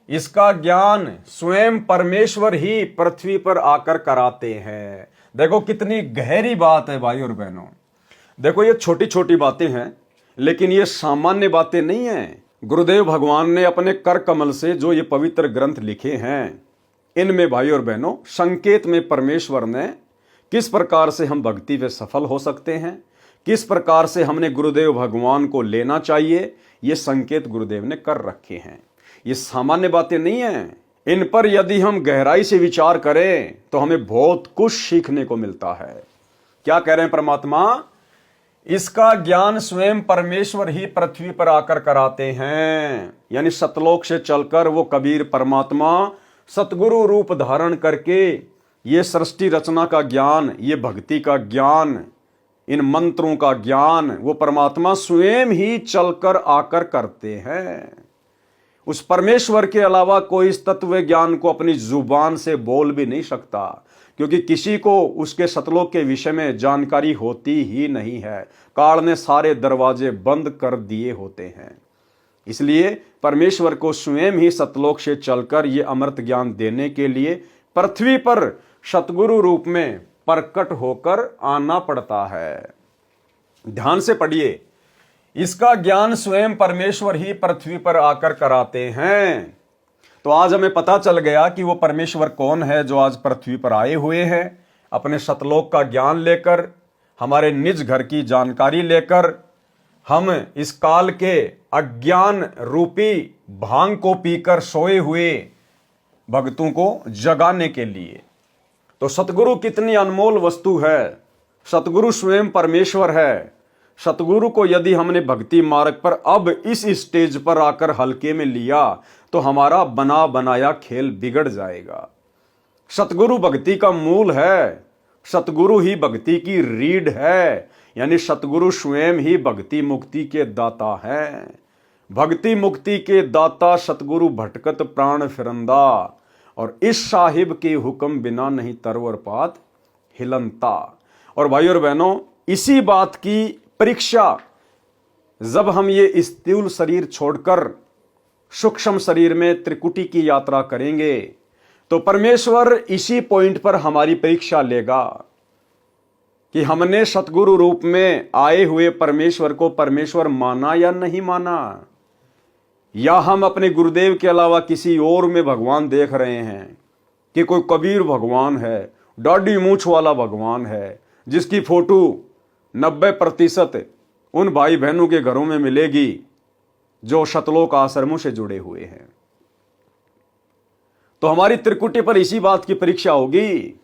इसका ज्ञान स्वयं परमेश्वर ही पृथ्वी पर आकर कराते हैं। देखो कितनी गहरी बात है भाई और बहनों। देखो ये छोटी छोटी बातें हैं, लेकिन ये सामान्य बातें नहीं हैं। गुरुदेव भगवान ने अपने कर कमल से जो ये पवित्र ग्रंथ लिखे हैं, इनमें भाई और बहनों संकेत में परमेश्वर ने किस प्रकार से हम भक्ति में सफल हो सकते हैं, किस प्रकार से हमने गुरुदेव भगवान को लेना चाहिए, ये संकेत गुरुदेव ने कर रखे हैं। ये सामान्य बातें नहीं हैं। इन पर यदि हम गहराई से विचार करें तो हमें बहुत कुछ सीखने को मिलता है। क्या कह रहे हैं परमात्मा? इसका ज्ञान स्वयं परमेश्वर ही पृथ्वी पर आकर कराते हैं। यानी सतलोक से चलकर वो कबीर परमात्मा सतगुरु रूप धारण करके ये सृष्टि रचना का ज्ञान, ये भक्ति का ज्ञान, इन मंत्रों का ज्ञान वो परमात्मा स्वयं ही चलकर आकर करते हैं। उस परमेश्वर के अलावा कोई इस तत्व ज्ञान को अपनी जुबान से बोल भी नहीं सकता, क्योंकि किसी को उसके सतलोक के विषय में जानकारी होती ही नहीं है। काल ने सारे दरवाजे बंद कर दिए होते हैं। इसलिए परमेश्वर को स्वयं ही सतलोक से चलकर ये अमृत ज्ञान देने के लिए पृथ्वी पर सतगुरु रूप में प्रकट होकर आना पड़ता है। ध्यान से पढ़िए, इसका ज्ञान स्वयं परमेश्वर ही पृथ्वी पर आकर कराते हैं। तो आज हमें पता चल गया कि वो परमेश्वर कौन है जो आज पृथ्वी पर आए हुए हैं, अपने सतलोक का ज्ञान लेकर, हमारे निज घर की जानकारी लेकर, हम इस काल के अज्ञान रूपी भांग को पीकर सोए हुए भक्तों को जगाने के लिए। तो सतगुरु कितनी अनमोल वस्तु है। सतगुरु स्वयं परमेश्वर है। सतगुरु को यदि हमने भक्ति मार्ग पर अब इस स्टेज पर आकर हल्के में लिया तो हमारा बना बनाया खेल बिगड़ जाएगा। सतगुरु भक्ति का मूल है। सतगुरु ही भक्ति की रीढ़ है। यानी सतगुरु स्वयं ही भक्ति मुक्ति के दाता हैं। भक्ति मुक्ति के दाता सतगुरु भटकत प्राण फिरंदा, और इस साहिब के हुक्म बिना नहीं तरवर पात हिलनता। और भाई और बहनों, इसी बात की परीक्षा जब हम ये स्थूल शरीर छोड़कर सूक्ष्म शरीर में त्रिकुटी की यात्रा करेंगे तो परमेश्वर इसी पॉइंट पर हमारी परीक्षा लेगा कि हमने सतगुरु रूप में आए हुए परमेश्वर को परमेश्वर माना या नहीं माना, या हम अपने गुरुदेव के अलावा किसी और में भगवान देख रहे हैं कि कोई कबीर भगवान है, दाढ़ी मूंछ वाला भगवान है, जिसकी फोटो 90% उन भाई बहनों के घरों में मिलेगी जो सतलोक आश्रमों से जुड़े हुए हैं। तो हमारी त्रिकुटी पर इसी बात की परीक्षा होगी।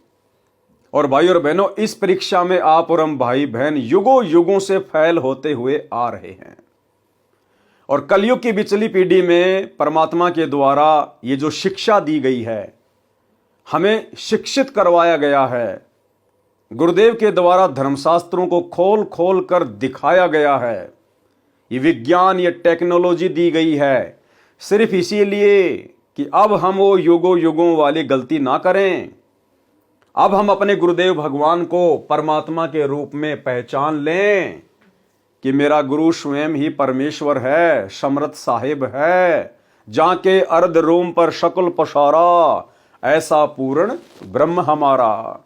और भाई और बहनों, इस परीक्षा में आप और हम भाई बहन युगों युगों से फैल होते हुए आ रहे हैं। और कलयुग की बिचली पीढ़ी में परमात्मा के द्वारा ये जो शिक्षा दी गई है, हमें शिक्षित करवाया गया है, गुरुदेव के द्वारा धर्मशास्त्रों को खोल खोल कर दिखाया गया है, ये विज्ञान, ये टेक्नोलॉजी दी गई है सिर्फ इसीलिए कि अब हम वो युगों युगों वाली गलती ना करें। अब हम अपने गुरुदेव भगवान को परमात्मा के रूप में पहचान लें कि मेरा गुरु स्वयं ही परमेश्वर है, समर्थ साहिब है, जाके अर्ध रोम पर शकुल पसारा, ऐसा पूर्ण ब्रह्म हमारा।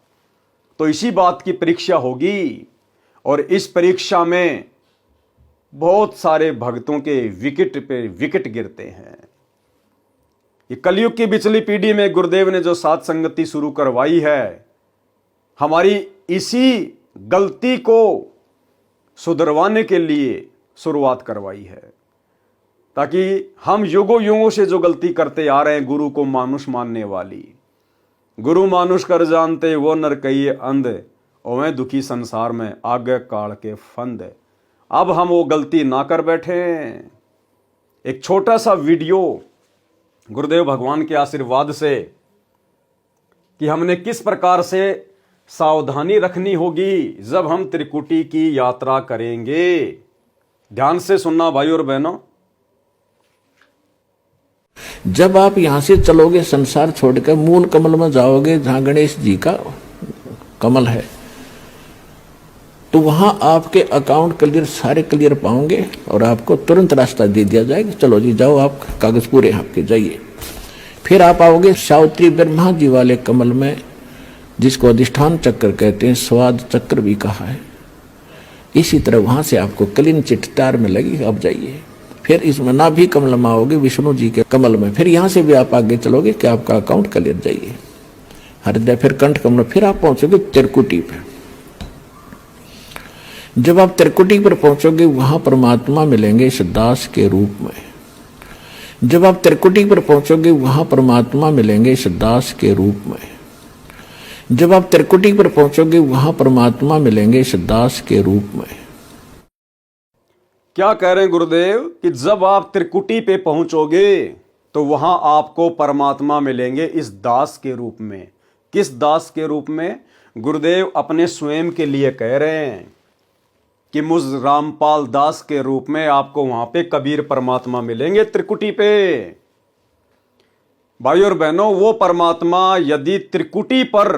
तो इसी बात की परीक्षा होगी। और इस परीक्षा में बहुत सारे भक्तों के विकेट पे विकेट गिरते हैं। ये कलयुग की बिचली पीढ़ी में गुरुदेव ने जो साथ संगति शुरू करवाई है, हमारी इसी गलती को सुधरवाने के लिए शुरुआत करवाई है, ताकि हम युगों युगों से जो गलती करते आ रहे हैं, गुरु को मानुष मानने वाली, गुरु मानुष कर जानते वो नर कहिए अंध, ओवे दुखी संसार में आगे काल के फंद। अब हम वो गलती ना कर बैठे। एक छोटा सा वीडियो गुरुदेव भगवान के आशीर्वाद से कि हमने किस प्रकार से सावधानी रखनी होगी जब हम त्रिकुटी की यात्रा करेंगे। ध्यान से सुनना भाई और बहनों। जब आप यहां से चलोगे संसार छोड़कर मूल कमल में जाओगे जहां गणेश जी का कमल है, तो वहां आपके अकाउंट क्लियर, सारे क्लियर पाओगे और आपको तुरंत रास्ता दे दिया जाएगा। चलो जी जाओ, आप कागज पूरे आपके, जाइए। फिर आप आओगे सावित्री ब्रह्मा जी वाले कमल में, जिसको अधिष्ठान चक्र कहते हैं, स्वाद चक्र भी कहा है। इसी तरह वहां से आपको कलिन चिट्टार में लगी, अब जाइए। फिर इसमें नाभि कमल में आओगे विष्णु जी के कमल में, फिर यहां से भी आप आगे चलोगे कि आपका अकाउंट क्लियर, जाइए हृदय, फिर कंठ कमल, फिर आप पहुंचोगे त्रिकुटी पे। जब आप त्रिकुटी पर पहुंचोगे वहां परमात्मा मिलेंगे इस दास के रूप में। जब आप त्रिकुटी पर पहुंचोगे वहां परमात्मा मिलेंगे इस दास के रूप में। जब आप त्रिकुटी पर पहुंचोगे वहां परमात्मा मिलेंगे इस दास के रूप में। क्या कह रहे हैं गुरुदेव कि जब आप त्रिकुटी पे पहुंचोगे तो वहां आपको परमात्मा मिलेंगे इस दास के रूप में। किस दास के रूप में? गुरुदेव अपने स्वयं के लिए कह रहे हैं कि मुझ रामपाल दास के रूप में आपको वहां पे कबीर परमात्मा मिलेंगे त्रिकुटी पे। भाई और बहनों, वो परमात्मा यदि त्रिकुटी पर,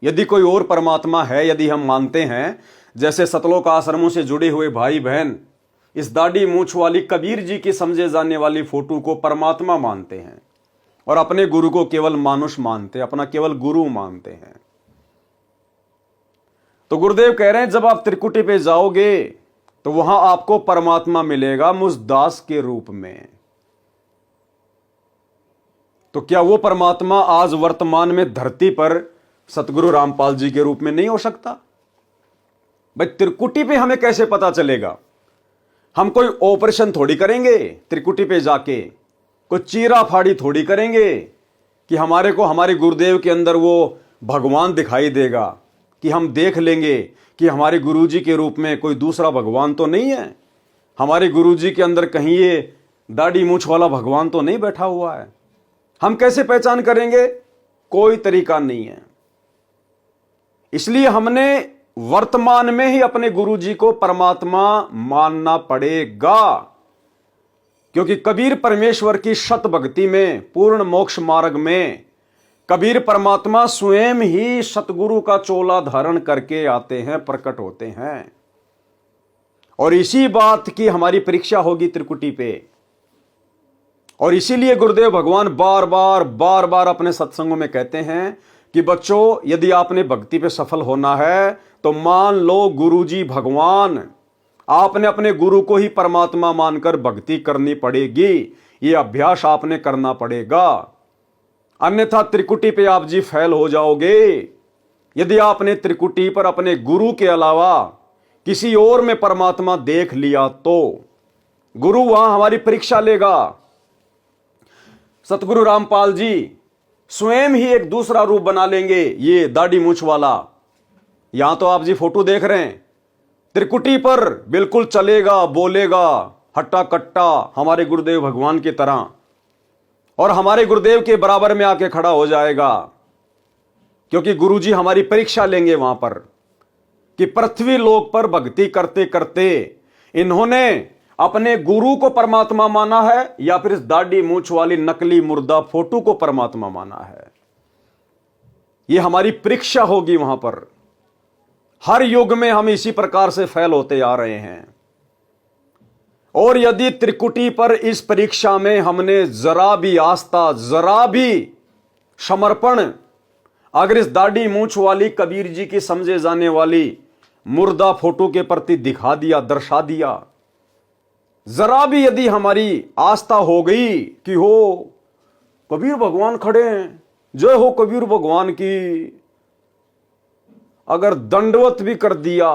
यदि कोई और परमात्मा है, यदि हम मानते हैं, जैसे सतलोक आश्रमों से जुड़े हुए भाई बहन इस दाढ़ी मूछ वाली कबीर जी की समझे जाने वाली फोटो को परमात्मा मानते हैं और अपने गुरु को केवल मानुष मानते हैं, अपना केवल गुरु मानते हैं, तो गुरुदेव कह रहे हैं जब आप त्रिकुटी पे जाओगे तो वहां आपको परमात्मा मिलेगा मुझ दास के रूप में। तो क्या वो परमात्मा आज वर्तमान में धरती पर सतगुरु रामपाल जी के रूप में नहीं हो सकता? भाई त्रिकुटी पे हमें कैसे पता चलेगा? हम कोई ऑपरेशन थोड़ी करेंगे त्रिकुटी पे जाके, कोई चीरा फाड़ी थोड़ी करेंगे कि हमारे को हमारे गुरुदेव के अंदर वो भगवान दिखाई देगा, कि हम देख लेंगे कि हमारे गुरुजी के रूप में कोई दूसरा भगवान तो नहीं है, हमारे गुरुजी के अंदर कहीं ये दाढ़ी मूछ वाला भगवान तो नहीं बैठा हुआ है। हम कैसे पहचान करेंगे? कोई तरीका नहीं है। इसलिए हमने वर्तमान में ही अपने गुरुजी को परमात्मा मानना पड़ेगा, क्योंकि कबीर परमेश्वर की शत भक्ति में, पूर्ण मोक्ष मार्ग में कबीर परमात्मा स्वयं ही सतगुरु का चोला धारण करके आते हैं, प्रकट होते हैं। और इसी बात की हमारी परीक्षा होगी त्रिकुटी पे। और इसीलिए गुरुदेव भगवान बार बार अपने सत्संगों में कहते हैं कि बच्चों, यदि आपने भक्ति पे सफल होना है तो मान लो गुरुजी भगवान, आपने अपने गुरु को ही परमात्मा मानकर भक्ति करनी पड़ेगी। ये अभ्यास आपने करना पड़ेगा, अन्यथा त्रिकुटी पे आप जी फेल हो जाओगे। यदि आपने त्रिकुटी पर अपने गुरु के अलावा किसी और में परमात्मा देख लिया तो गुरु वहां हमारी परीक्षा लेगा। सतगुरु रामपाल जी स्वयं ही एक दूसरा रूप बना लेंगे, ये दाढ़ी मूछ वाला। यहां तो आप जी फोटो देख रहे हैं, त्रिकुटी पर बिल्कुल चलेगा, बोलेगा हट्टा कट्टा हमारे गुरुदेव भगवान की तरह, और हमारे गुरुदेव के बराबर में आके खड़ा हो जाएगा, क्योंकि गुरुजी हमारी परीक्षा लेंगे वहां पर कि पृथ्वी लोक पर भक्ति करते करते इन्होंने अपने गुरु को परमात्मा माना है या फिर इस दाढ़ी मूछ वाली नकली मुर्दा फोटो को परमात्मा माना है। यह हमारी परीक्षा होगी वहां पर। हर युग में हम इसी प्रकार से फेल होते आ रहे हैं। और यदि त्रिकुटी पर इस परीक्षा में हमने जरा भी आस्था, जरा भी समर्पण अगर इस दाढ़ी मूछ वाली कबीर जी की समझे जाने वाली मुर्दा फोटो के प्रति दिखा दिया, दर्शा दिया, जरा भी यदि हमारी आस्था हो गई कि हो कबीर भगवान खड़े हैं, जय हो कबीर भगवान की, अगर दंडवत भी कर दिया,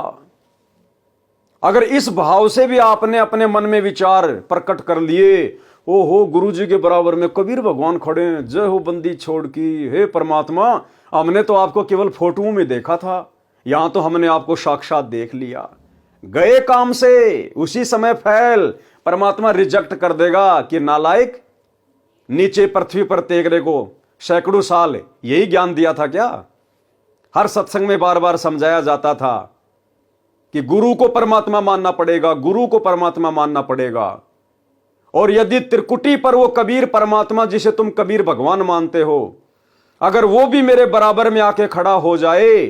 अगर इस भाव से भी आपने अपने मन में विचार प्रकट कर लिए, ओ हो गुरुजी के बराबर में कबीर भगवान खड़े हैं, जय हो बंदी छोड़ की, हे परमात्मा हमने तो आपको केवल फोटो में देखा था, यहां तो हमने आपको साक्षात देख लिया, गए काम से, उसी समय फैल। परमात्मा रिजेक्ट कर देगा कि नालायक, नीचे पृथ्वी पर तेगरे को सैकड़ों साल यही ज्ञान दिया था क्या? हर सत्संग में बार बार समझाया जाता था कि गुरु को परमात्मा मानना पड़ेगा, गुरु को परमात्मा मानना पड़ेगा। और यदि त्रिकुटी पर वो कबीर परमात्मा जिसे तुम कबीर भगवान मानते हो, अगर वो भी मेरे बराबर में आके खड़ा हो जाए,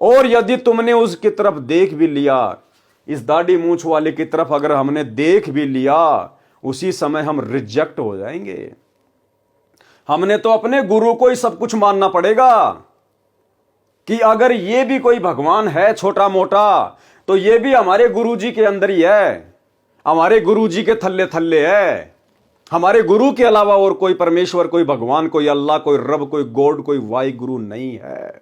और यदि तुमने उसकी तरफ देख भी लिया, इस दाढ़ी मूछ वाले की तरफ अगर हमने देख भी लिया, उसी समय हम रिजेक्ट हो जाएंगे। हमने तो अपने गुरु को ही सब कुछ मानना पड़ेगा कि अगर ये भी कोई भगवान है छोटा मोटा तो ये भी हमारे गुरु जी के अंदर ही है, हमारे गुरु जी के थल्ले थल्ले है। हमारे गुरु के अलावा और कोई परमेश्वर, कोई भगवान, कोई अल्लाह, कोई रब, कोई गॉड, कोई वाई गुरु नहीं है।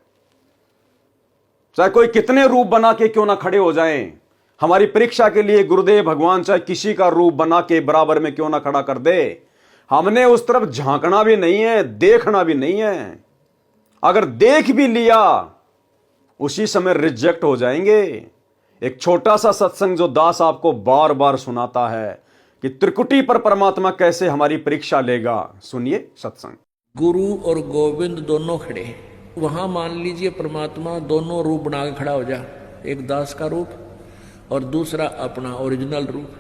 चाहे कोई कितने रूप बना के क्यों ना खड़े हो जाएं, हमारी परीक्षा के लिए गुरुदेव भगवान चाहे किसी का रूप बना के बराबर में क्यों ना खड़ा कर दे, हमने उस तरफ झांकना भी नहीं है, देखना भी नहीं है। अगर देख भी लिया उसी समय रिजेक्ट हो जाएंगे। एक छोटा सा सत्संग जो दास आपको बार बार सुनाता है कि त्रिकुटी पर परमात्मा कैसे हमारी परीक्षा लेगा, सुनिए सत्संग। गुरु और गोविंद दोनों खड़े हैं, वहां मान लीजिए परमात्मा दोनों रूप बना के खड़ा हो जा, एक दास का रूप और दूसरा अपना ओरिजिनल रूप।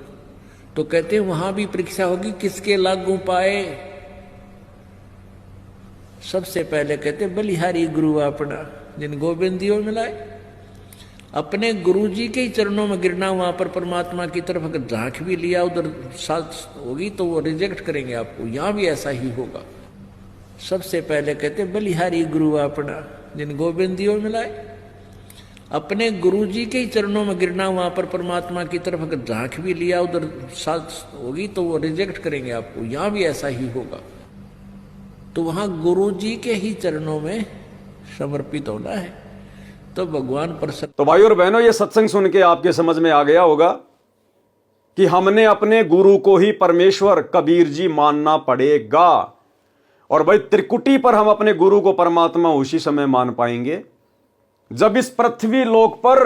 तो कहते हैं वहां भी परीक्षा होगी, किसके लागू पाए। सबसे पहले कहते बलिहारी गुरु अपना, जिन गोविंदियों मिलाए। अपने गुरु जी के ही चरणों में गिरना, वहां पर परमात्मा की तरफ अगर झांक भी लिया उधर साथ होगी तो वो रिजेक्ट करेंगे आपको। यहां भी ऐसा ही होगा। सबसे पहले कहते बलिहारी गुरु अपना, जिन गोविंदियों मिलाए। अपने गुरु जी के ही चरणों में गिरना, वहां पर परमात्मा की तरफ अगर झांक भी लिया उधर साथ होगी तो वो रिजेक्ट करेंगे आपको। यहां भी ऐसा ही होगा। तो वहां गुरु जी के ही चरणों में समर्पित होना है तो भगवान प्रसन्न। तो भाई और बहनों, ये सत्संग सुन के आपके समझ में आ गया होगा कि हमने अपने गुरु को ही परमेश्वर कबीर जी मानना पड़ेगा। और भाई त्रिकुटी पर हम अपने गुरु को परमात्मा उसी समय मान पाएंगे जब इस पृथ्वी लोक पर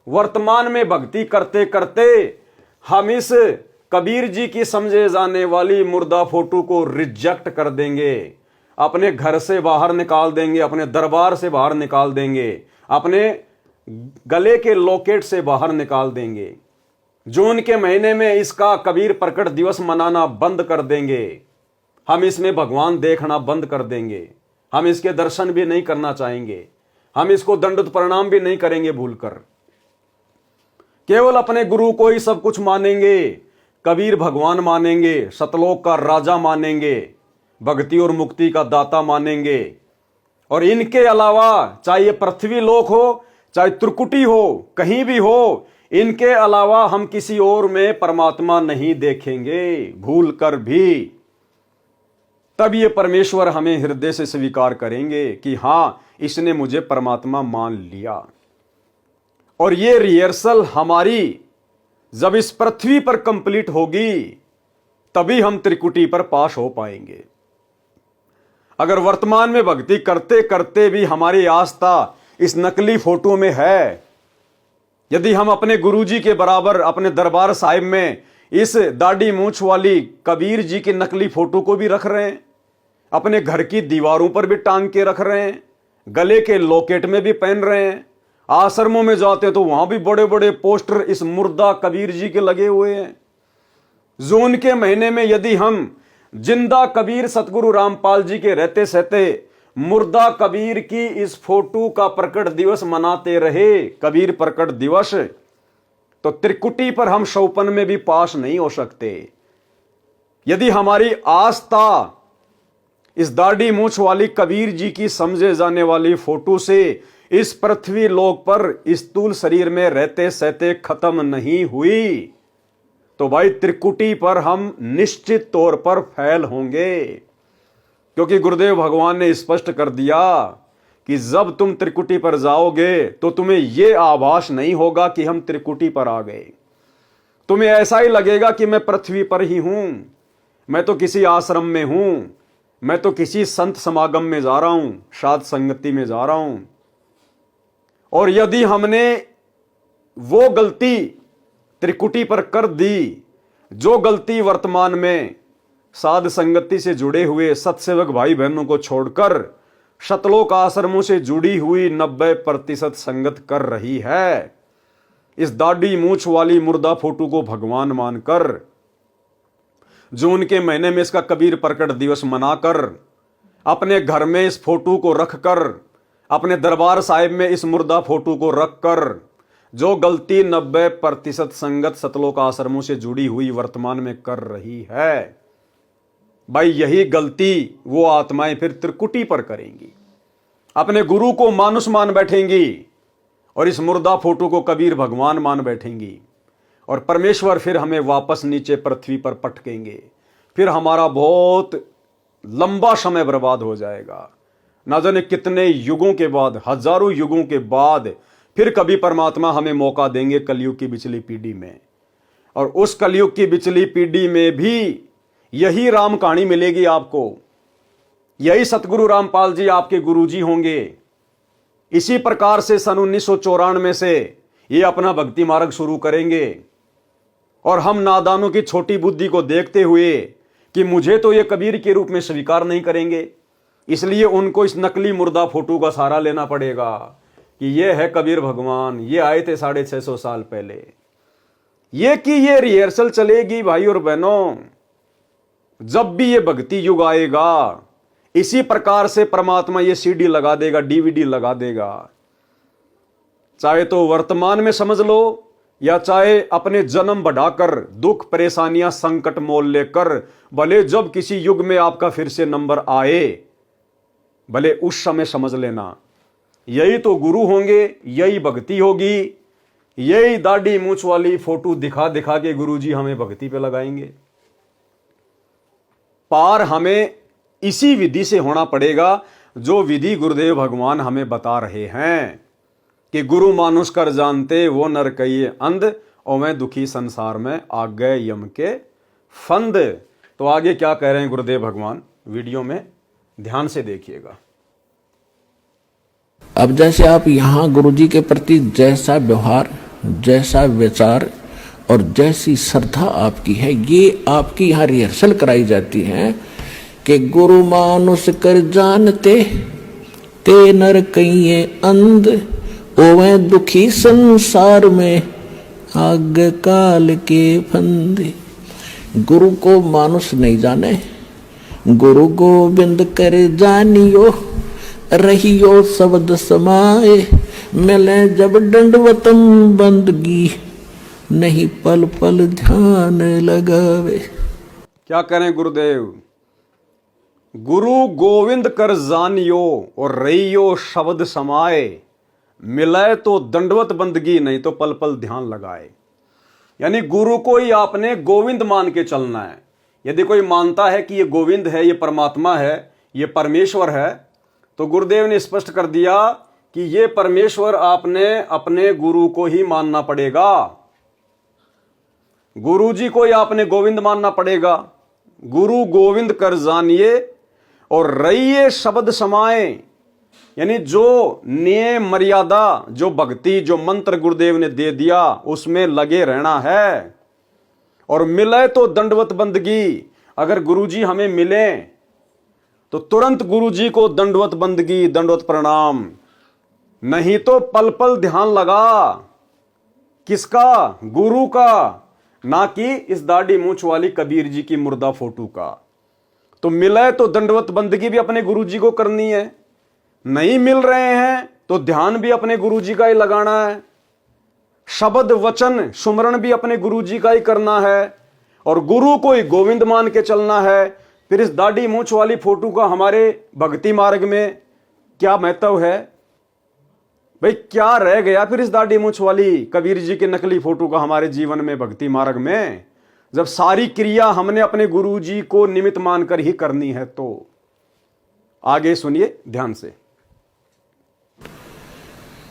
वर्तमान में भक्ति करते करते हम इस कबीर जी की समझे जाने वाली मुर्दा फोटो को रिजेक्ट कर देंगे, अपने घर से बाहर निकाल देंगे, अपने दरबार से बाहर निकाल देंगे, अपने गले के लॉकेट से बाहर निकाल देंगे। जून के महीने में इसका कबीर प्रकट दिवस मनाना बंद कर देंगे। हम इसमें भगवान देखना बंद कर देंगे। हम इसके दर्शन भी नहीं करना चाहेंगे। हम इसको दंडवत प्रणाम भी नहीं करेंगे भूलकर। केवल अपने गुरु को ही सब कुछ मानेंगे, कबीर भगवान मानेंगे, सतलोक का राजा मानेंगे, भक्ति और मुक्ति का दाता मानेंगे। और इनके अलावा चाहे ये पृथ्वी लोक हो, चाहे त्रिकुटी हो, कहीं भी हो, इनके अलावा हम किसी और में परमात्मा नहीं देखेंगे भूल कर भी। तब ये परमेश्वर हमें हृदय से स्वीकार करेंगे कि हां, इसने मुझे परमात्मा मान लिया। और ये रिहर्सल हमारी जब इस पृथ्वी पर कंप्लीट होगी तभी हम त्रिकुटी पर पास हो पाएंगे। अगर वर्तमान में भक्ति करते करते भी हमारी आस्था इस नकली फोटो में है, यदि हम अपने गुरुजी के बराबर अपने दरबार साहिब में इस दाढ़ी मूंछ वाली कबीर जी की नकली फोटो को भी रख रहे हैं, अपने घर की दीवारों पर भी टांग के रख रहे हैं, गले के लॉकेट में भी पहन रहे हैं, आश्रमों में जाते हैं तो वहां भी बड़े बड़े पोस्टर इस मुर्दा कबीर जी के लगे हुए हैं। जून के महीने में यदि हम जिंदा कबीर सतगुरु रामपाल जी के रहते सहते मुर्दा कबीर की इस फोटो का प्रकट दिवस मनाते रहे, कबीर प्रकट दिवस, तो त्रिकुटी पर हम शौपन में भी पास नहीं हो सकते। यदि हमारी आस्था इस दाढ़ी मूंछ वाली कबीर जी की समझे जाने वाली फोटो से इस पृथ्वी लोक पर स्थूल शरीर में रहते सहते खत्म नहीं हुई तो भाई त्रिकुटी पर हम निश्चित तौर पर फेल होंगे। क्योंकि गुरुदेव भगवान ने स्पष्ट कर दिया कि जब तुम त्रिकुटी पर जाओगे तो तुम्हें यह आभास नहीं होगा कि हम त्रिकुटी पर आ गए। तुम्हें ऐसा ही लगेगा कि मैं पृथ्वी पर ही हूं, मैं तो किसी आश्रम में हूं, मैं तो किसी संत समागम में जा रहा हूं, साध संगति में जा रहा हूं। और यदि हमने वो गलती त्रिकुटी पर कर दी जो गलती वर्तमान में साध संगति से जुड़े हुए सत्सेवक भाई बहनों को छोड़कर शतलोक आश्रमों से जुड़ी हुई 90% संगत कर रही है, इस दाढ़ी मूंछ वाली मुर्दा फोटो को भगवान मानकर जून के महीने में इसका कबीर प्रकट दिवस मनाकर अपने घर में इस फोटो को रखकर अपने दरबार साहिब में इस मुर्दा फोटो को रखकर जो गलती 90% संगत सतलोक आश्रमों से जुड़ी हुई वर्तमान में कर रही है, भाई यही गलती वो आत्माएं फिर त्रिकुटी पर करेंगी, अपने गुरु को मानुष मान बैठेंगी और इस मुर्दा फोटो को कबीर भगवान मान बैठेंगी, और परमेश्वर फिर हमें वापस नीचे पृथ्वी पर पटकेंगे। फिर हमारा बहुत लंबा समय बर्बाद हो जाएगा। ना जाने कितने युगों के बाद, हजारों युगों के बाद फिर कभी परमात्मा हमें मौका देंगे कलयुग की बिचली पीढ़ी में, और उस कलयुग की बिचली पीढ़ी में भी यही राम कहानी मिलेगी आपको। यही सतगुरु रामपाल जी आपके गुरुजी होंगे। इसी प्रकार से सन 1994 से ये अपना भक्ति मार्ग शुरू करेंगे, और हम नादानों की छोटी बुद्धि को देखते हुए कि मुझे तो ये कबीर के रूप में स्वीकार नहीं करेंगे, इसलिए उनको इस नकली मुर्दा फोटो का सहारा लेना पड़ेगा कि ये है कबीर भगवान, ये आए थे 650 साल पहले। ये कि ये रिहर्सल चलेगी भाई और बहनों। जब भी ये भक्ति युग आएगा, इसी प्रकार से परमात्मा ये सीडी लगा देगा, डीवीडी लगा देगा। चाहे तो वर्तमान में समझ लो, या चाहे अपने जन्म बढ़ाकर दुख परेशानियां संकट मोल लेकर, भले जब किसी युग में आपका फिर से नंबर आए, भले उस समय समझ लेना यही तो गुरु होंगे, यही भक्ति होगी, यही दाढ़ी मूंछ वाली फोटो दिखा दिखा के गुरुजी हमें भक्ति पे लगाएंगे। पार हमें इसी विधि से होना पड़ेगा जो विधि गुरुदेव भगवान हमें बता रहे हैं कि गुरु मानुष कर जानते वो नर कहिए अंध, और मैं दुखी संसार में आ गए यम के फंद। तो आगे क्या कह रहे हैं गुरुदेव भगवान, वीडियो में ध्यान से देखिएगा। अब जैसे आप यहाँ गुरुजी के प्रति जैसा व्यवहार, जैसा विचार और जैसी श्रद्धा आपकी है, ये आपकी यहाँ रिहर्सल कराई जाती है कि गुरु मानुष कर जानते ते नर कहिए अंध, ओवे दुखी संसार में आग काल के फंदे। गुरु को मानुष नहीं जाने, गुरु गोविंद कर जानियो, रहियो शब्द समाए, मिले जब दंडवतम बंदगी, नहीं पल पल ध्यान लगावे। क्या करें गुरुदेव, गुरु गोविंद कर जानियो और रहियो शब्द समाए, मिले तो दंडवत बंदगी, नहीं तो पल पल ध्यान लगाए। यानी गुरु को ही आपने गोविंद मान के चलना है। यदि कोई मानता है कि ये गोविंद है, ये परमात्मा है, ये परमेश्वर है, तो गुरुदेव ने स्पष्ट कर दिया कि ये परमेश्वर आपने अपने गुरु को ही मानना पड़ेगा। गुरु जी को ही आपने गोविंद मानना पड़ेगा। गुरु गोविंद कर जानिए और रहिए शब्द समाए, यानी जो नियम मर्यादा, जो भक्ति, जो मंत्र गुरुदेव ने दे दिया उसमें लगे रहना है। और मिले तो दंडवत बंदगी, अगर गुरुजी हमें मिले तो तुरंत गुरुजी को दंडवत बंदगी, दंडवत प्रणाम, नहीं तो पल पल ध्यान लगा। किसका? गुरु का, ना कि इस दाढ़ी मूंछ वाली कबीर जी की मुर्दा फोटो का। तो मिले तो दंडवत बंदगी भी अपने गुरुजी को करनी है, नहीं मिल रहे हैं तो ध्यान भी अपने गुरुजी का ही लगाना है, शब्द वचन सुमरण भी अपने गुरुजी का ही करना है, और गुरु को ही गोविंद मान के चलना है। फिर इस दाढ़ी मूंछ वाली फोटो का हमारे भक्ति मार्ग में क्या महत्व है भाई? क्या रह गया फिर इस दाढ़ी मूंछ वाली कबीर जी की नकली फोटो का हमारे जीवन में, भक्ति मार्ग में, जब सारी क्रिया हमने अपने गुरुजी को निमित्त मानकर ही करनी है। तो आगे सुनिए ध्यान से।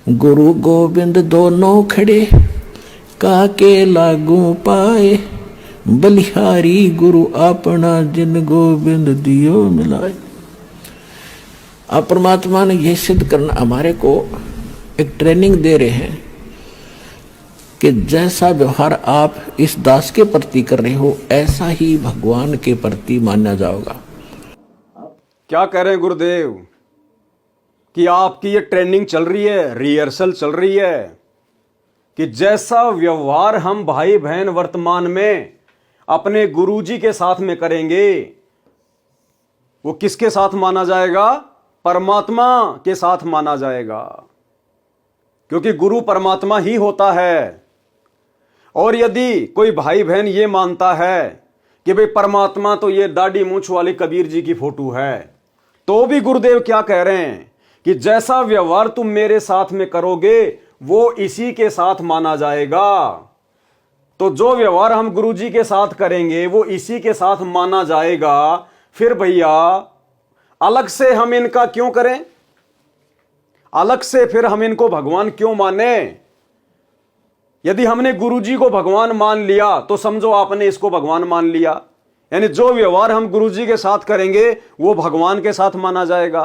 गुरु गोविंद दोनों खड़े काके लागू पाए, बलिहारी गुरु अपना जिन गोविंद दियो मिलाए। अब परमात्मा ने यह सिद्ध करना, हमारे को एक ट्रेनिंग दे रहे हैं कि जैसा व्यवहार आप इस दास के प्रति कर रहे हो, ऐसा ही भगवान के प्रति माना जाएगा। क्या कह रहे हैं गुरुदेव कि आपकी ये ट्रेनिंग चल रही है, रिहर्सल चल रही है कि जैसा व्यवहार हम भाई बहन वर्तमान में अपने गुरुजी के साथ में करेंगे, वो किसके साथ माना जाएगा? परमात्मा के साथ माना जाएगा, क्योंकि गुरु परमात्मा ही होता है। और यदि कोई भाई बहन ये मानता है कि भाई परमात्मा तो ये दाढ़ी मूंछ वाले कबीर जी की फोटो है, तो भी गुरुदेव क्या कह रहे हैं कि जैसा व्यवहार तुम मेरे साथ में करोगे वो इसी के साथ माना जाएगा। तो जो व्यवहार हम गुरु जी के साथ करेंगे वो इसी के साथ माना जाएगा। फिर भैया अलग से हम इनका क्यों करें, अलग से फिर हम इनको भगवान क्यों माने? यदि हमने गुरु जी को भगवान मान लिया तो समझो आपने इसको भगवान मान लिया, यानी जो व्यवहार हम गुरु जी के साथ करेंगे वो भगवान के साथ माना जाएगा।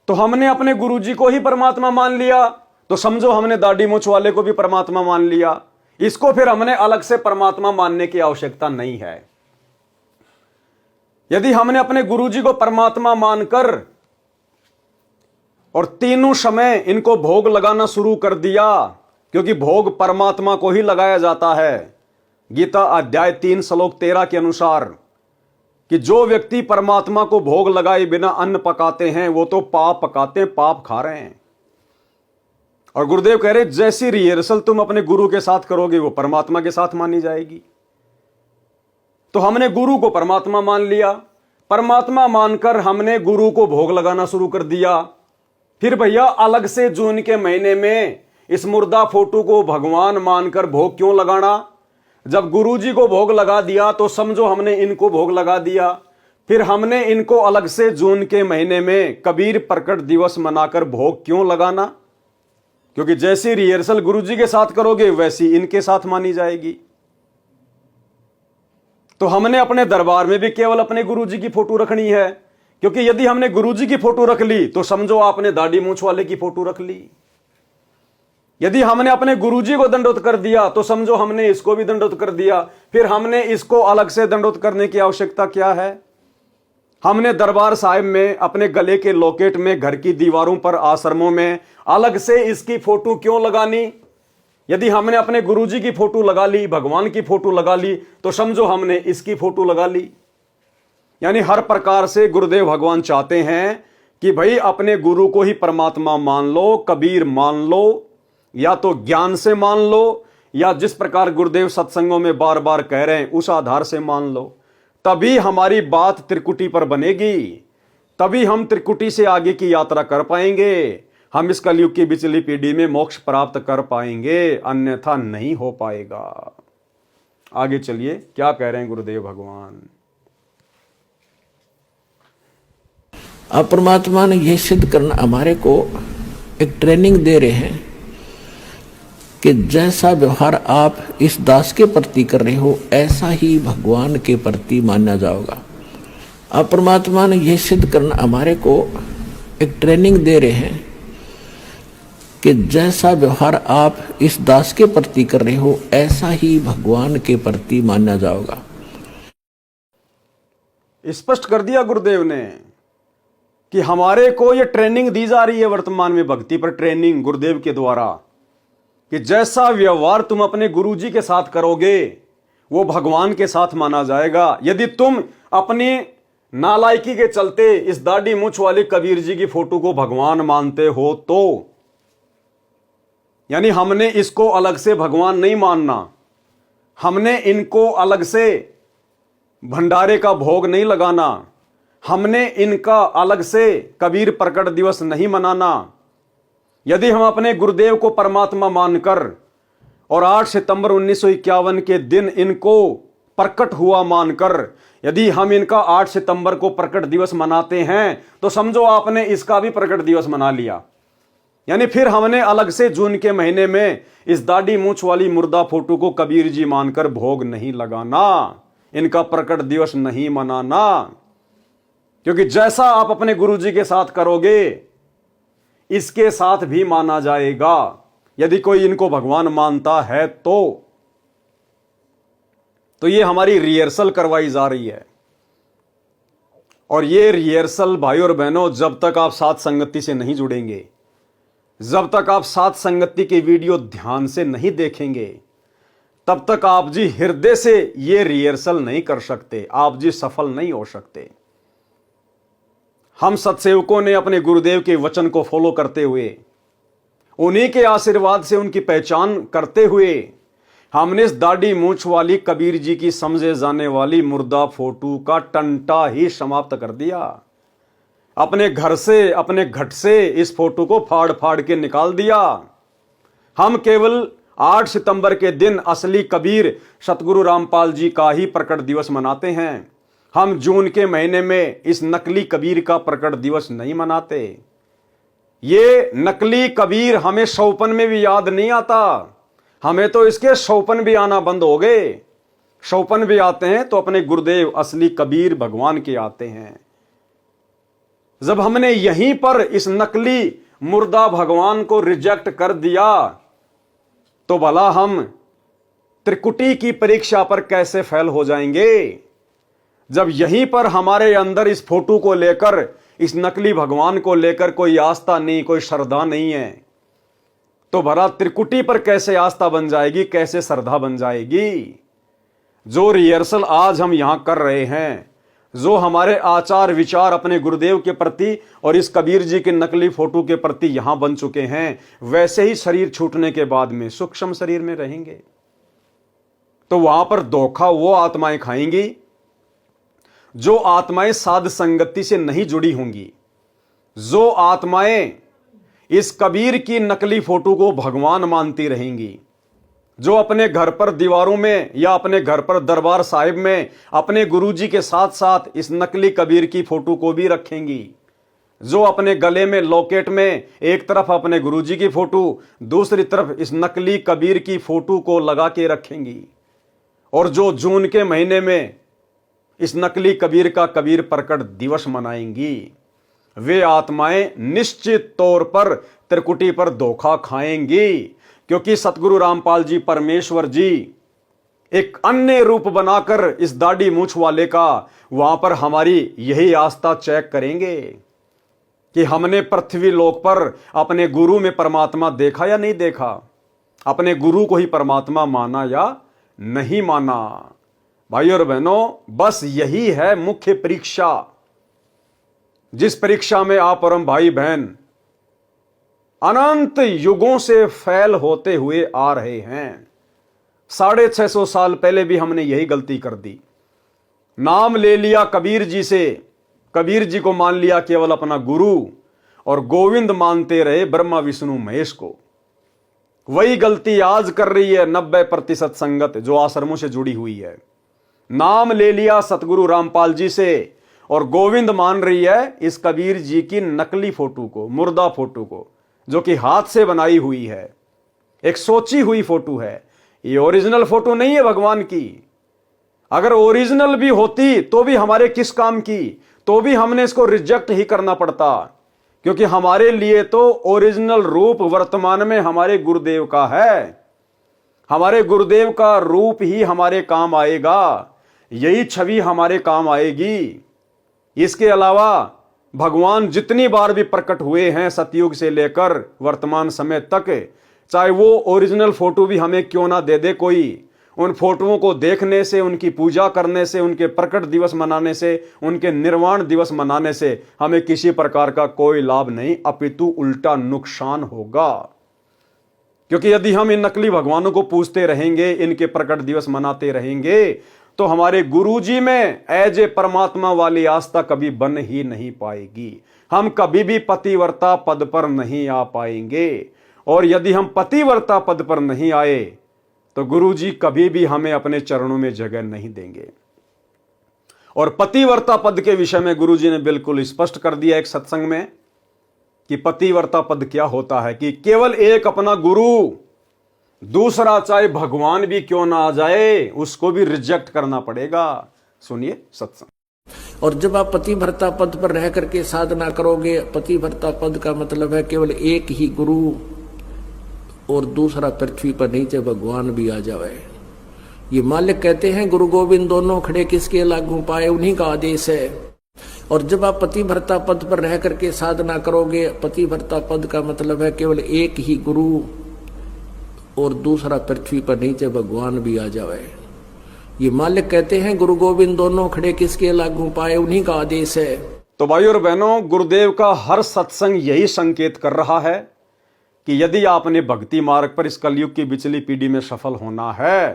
तो हमने अपने गुरु जी को ही परमात्मा मान लिया तो समझो हमने दाढ़ी मूंछ वाले को भी परमात्मा मान लिया। इसको फिर हमने अलग से परमात्मा मानने की आवश्यकता नहीं है। यदि हमने अपने गुरु जी को परमात्मा मानकर और तीनों समय इनको भोग लगाना शुरू कर दिया, क्योंकि भोग परमात्मा को ही लगाया जाता है। गीता अध्याय 3 श्लोक 13 के अनुसार कि जो व्यक्ति परमात्मा को भोग लगाए बिना अन्न पकाते हैं वो तो पाप पकाते हैं, पाप खा रहे हैं। और गुरुदेव कह रहे जैसी रिहर्सल तुम अपने गुरु के साथ करोगे वो परमात्मा के साथ मानी जाएगी। तो हमने गुरु को परमात्मा मान लिया, परमात्मा मानकर हमने गुरु को भोग लगाना शुरू कर दिया। फिर भैया अलग से जून के महीने में इस मुर्दा फोटो को भगवान मानकर भोग क्यों लगाना? जब गुरु जी को भोग लगा दिया तो समझो हमने इनको भोग लगा दिया। फिर हमने इनको अलग से जून के महीने में कबीर प्रकट दिवस मनाकर भोग क्यों लगाना? क्योंकि जैसी रिहर्सल गुरु जी के साथ करोगे वैसी इनके साथ मानी जाएगी। तो हमने अपने दरबार में भी केवल अपने गुरु जी की फोटो रखनी है, क्योंकि यदि हमने गुरु जी की फोटो रख ली तो समझो आपने दाढ़ी मूंछ वाले की फोटो रख ली। यदि हमने अपने गुरु जी को दंडोत कर दिया तो समझो हमने इसको भी दंडोत कर दिया। फिर हमने इसको अलग से दंडोत करने की आवश्यकता क्या है? हमने दरबार साहिब में अपने गले के लॉकेट में, घर की दीवारों पर, आश्रमों में अलग से इसकी फोटो क्यों लगानी? यदि हमने अपने गुरुजी की फोटो लगा ली, भगवान की फोटो लगा ली, तो समझो हमने इसकी फोटो लगा ली। यानी हर प्रकार से गुरुदेव भगवान चाहते हैं कि भाई अपने गुरु को ही परमात्मा मान लो, कबीर मान लो, या तो ज्ञान से मान लो, या जिस प्रकार गुरुदेव सत्संगों में बार बार कह रहे हैं उस आधार से मान लो। तभी हमारी बात त्रिकुटी पर बनेगी, तभी हम त्रिकुटी से आगे की यात्रा कर पाएंगे, हम इस कलयुग की बिचली पीढ़ी में मोक्ष प्राप्त कर पाएंगे, अन्यथा नहीं हो पाएगा। आगे चलिए क्या कह रहे हैं गुरुदेव भगवान। अब परमात्मा ने यह सिद्ध करना हमारे को एक ट्रेनिंग दे रहे हैं कि जैसा व्यवहार आप इस दास के प्रति कर रहे हो ऐसा ही भगवान के प्रति माना जाएगा। अब परमात्मा ने यह सिद्ध करना हमारे को एक ट्रेनिंग दे रहे हैं कि जैसा व्यवहार आप इस दास के प्रति कर रहे हो ऐसा ही भगवान के प्रति माना जाएगा। स्पष्ट कर दिया गुरुदेव ने कि हमारे को यह ट्रेनिंग दी जा रही है वर्तमान में, भक्ति पर ट्रेनिंग गुरुदेव के द्वारा, कि जैसा व्यवहार तुम अपने गुरुजी के साथ करोगे वो भगवान के साथ माना जाएगा। यदि तुम अपनी नालायकी के चलते इस दाढ़ी मूंछ वाले कबीर जी की फोटो को भगवान मानते हो तो, यानी हमने इसको अलग से भगवान नहीं मानना, हमने इनको अलग से भंडारे का भोग नहीं लगाना, हमने इनका अलग से कबीर प्रकट दिवस नहीं मनाना। यदि हम अपने गुरुदेव को परमात्मा मानकर और 8 सितंबर 1951 के दिन इनको प्रकट हुआ मानकर यदि हम इनका 8 सितंबर को प्रकट दिवस मनाते हैं तो समझो आपने इसका भी प्रकट दिवस मना लिया। यानी फिर हमने अलग से जून के महीने में इस दाढ़ी मूंछ वाली मुर्दा फोटो को कबीर जी मानकर भोग नहीं लगाना, इनका प्रकट दिवस नहीं मनाना, क्योंकि जैसा आप अपने गुरु जी के साथ करोगे इसके साथ भी माना जाएगा। यदि कोई इनको भगवान मानता है तो ये हमारी रिहर्सल करवाई जा रही है। और ये रिहर्सल भाई और बहनों जब तक आप साथ संगति से नहीं जुड़ेंगे, जब तक आप साथ संगति के वीडियो ध्यान से नहीं देखेंगे, तब तक आप जी हृदय से ये रिहर्सल नहीं कर सकते, आप जी सफल नहीं हो सकते। हम सत्सेवकों ने अपने गुरुदेव के वचन को फॉलो करते हुए, उन्हीं के आशीर्वाद से उनकी पहचान करते हुए हमने इस दाढ़ी मूंछ वाली कबीर जी की समझे जाने वाली मुर्दा फोटो का टंटा ही समाप्त कर दिया। अपने घर से, अपने घट से इस फोटो को फाड़ फाड़ के निकाल दिया। हम केवल 8 सितंबर के दिन असली कबीर सतगुरु रामपाल जी का ही प्रकट दिवस मनाते हैं। हम जून के महीने में इस नकली कबीर का प्रकट दिवस नहीं मनाते। ये नकली कबीर हमें शौपन में भी याद नहीं आता। हमें तो इसके शौपन भी आना बंद हो गए। शौपन भी आते हैं तो अपने गुरुदेव असली कबीर भगवान के आते हैं। जब हमने यहीं पर इस नकली मुर्दा भगवान को रिजेक्ट कर दिया तो भला हम त्रिकुटी की परीक्षा पर कैसे फेल हो जाएंगे? जब यहीं पर हमारे अंदर इस फोटो को लेकर, इस नकली भगवान को लेकर कोई आस्था नहीं, कोई श्रद्धा नहीं है, तो भला त्रिकुटी पर कैसे आस्था बन जाएगी, कैसे श्रद्धा बन जाएगी? जो रिहर्सल आज हम यहां कर रहे हैं, जो हमारे आचार विचार अपने गुरुदेव के प्रति और इस कबीर जी के नकली फोटो के प्रति यहां बन चुके हैं, वैसे ही शरीर छूटने के बाद में सूक्ष्म शरीर में रहेंगे तो वहां पर धोखा वो आत्माएं खाएंगी जो आत्माएं साध संगति से नहीं जुड़ी होंगी, जो आत्माएं इस कबीर की नकली फोटो को भगवान मानती रहेंगी, जो अपने घर पर दीवारों में या अपने घर पर दरबार साहिब में अपने गुरुजी के साथ साथ इस नकली कबीर की फोटो को भी रखेंगी, जो अपने गले में लॉकेट में एक तरफ अपने गुरुजी की फोटो, दूसरी तरफ इस नकली कबीर की फोटो को लगा के रखेंगी, और जो जून के महीने में इस नकली कबीर का कबीर प्रकट दिवस मनाएंगी, वे आत्माएं निश्चित तौर पर त्रिकुटी पर धोखा खाएंगी। क्योंकि सतगुरु रामपाल जी परमेश्वर जी एक अन्य रूप बनाकर इस दाढ़ी मूंछ वाले का वहां पर हमारी यही आस्था चेक करेंगे कि हमने पृथ्वी लोक पर अपने गुरु में परमात्मा देखा या नहीं देखा, अपने गुरु को ही परमात्मा माना या नहीं माना। भाई और बहनों, बस यही है मुख्य परीक्षा, जिस परीक्षा में आप और हम भाई बहन अनंत युगों से फेल होते हुए आ रहे हैं। 650 साल पहले भी हमने यही गलती कर दी। नाम ले लिया कबीर जी से, कबीर जी को मान लिया केवल अपना गुरु, और गोविंद मानते रहे ब्रह्मा विष्णु महेश को। वही गलती आज कर रही है 90% संगत जो आश्रमों से जुड़ी हुई है। नाम ले लिया सतगुरु रामपाल जी से और गोविंद मान रही है इस कबीर जी की नकली फोटो को, मुर्दा फोटो को, जो कि हाथ से बनाई हुई है, एक सोची हुई फोटो है। ये ओरिजिनल फोटो नहीं है भगवान की। अगर ओरिजिनल भी होती तो भी हमारे किस काम की, तो भी हमने इसको रिजेक्ट ही करना पड़ता, क्योंकि हमारे लिए तो ओरिजिनल रूप वर्तमान में हमारे गुरुदेव का है। हमारे गुरुदेव का रूप ही हमारे काम आएगा, यही छवि हमारे काम आएगी। इसके अलावा भगवान जितनी बार भी प्रकट हुए हैं सतयुग से लेकर वर्तमान समय तक, चाहे वो ओरिजिनल फोटो भी हमें क्यों ना दे दे कोई, उन फोटोओं को देखने से, उनकी पूजा करने से, उनके प्रकट दिवस मनाने से, उनके निर्वाण दिवस मनाने से हमें किसी प्रकार का कोई लाभ नहीं, अपितु उल्टा नुकसान होगा। क्योंकि यदि हम इन नकली भगवानों को पूजते रहेंगे, इनके प्रकट दिवस मनाते रहेंगे, तो हमारे गुरुजी में एज ए परमात्मा वाली आस्था कभी बन ही नहीं पाएगी। हम कभी भी पतिव्रता पद पर नहीं आ पाएंगे, और यदि हम पतिव्रता पद पर नहीं आए तो गुरुजी कभी भी हमें अपने चरणों में जगह नहीं देंगे। और पतिव्रता पद के विषय में गुरुजी ने बिल्कुल स्पष्ट कर दिया एक सत्संग में कि पतिव्रता पद क्या होता है, कि केवल एक अपना गुरु, दूसरा चाहे भगवान भी क्यों ना आ जाए उसको भी रिजेक्ट करना पड़ेगा। सुनिए सत्संग। और जब आप पतिव्रता पद पर रह करके साधना करोगे, पतिव्रता पद का मतलब है केवल एक ही गुरु और दूसरा पृथ्वी पर नीचे भगवान भी आ जाए। ये मालिक कहते हैं गुरु गोविंद दोनों खड़े किसके लागू पाए, उन्हीं का आदेश है। और जब आप पतिव्रता पद पर रह करके साधना करोगे, पतिव्रता पद का मतलब है केवल एक ही गुरु और दूसरा पृथ्वी पर नीचे भगवान भी आ जाए। ये मालिक कहते हैं गुरु गोविंद दोनों खड़े किसके लागू पाए, उन्हीं का आदेश है। तो भाई और बहनों, गुरुदेव का हर सत्संग यही संकेत कर रहा है कि यदि आपने भक्ति मार्ग पर इस कलयुग की बिचली पीढ़ी में सफल होना है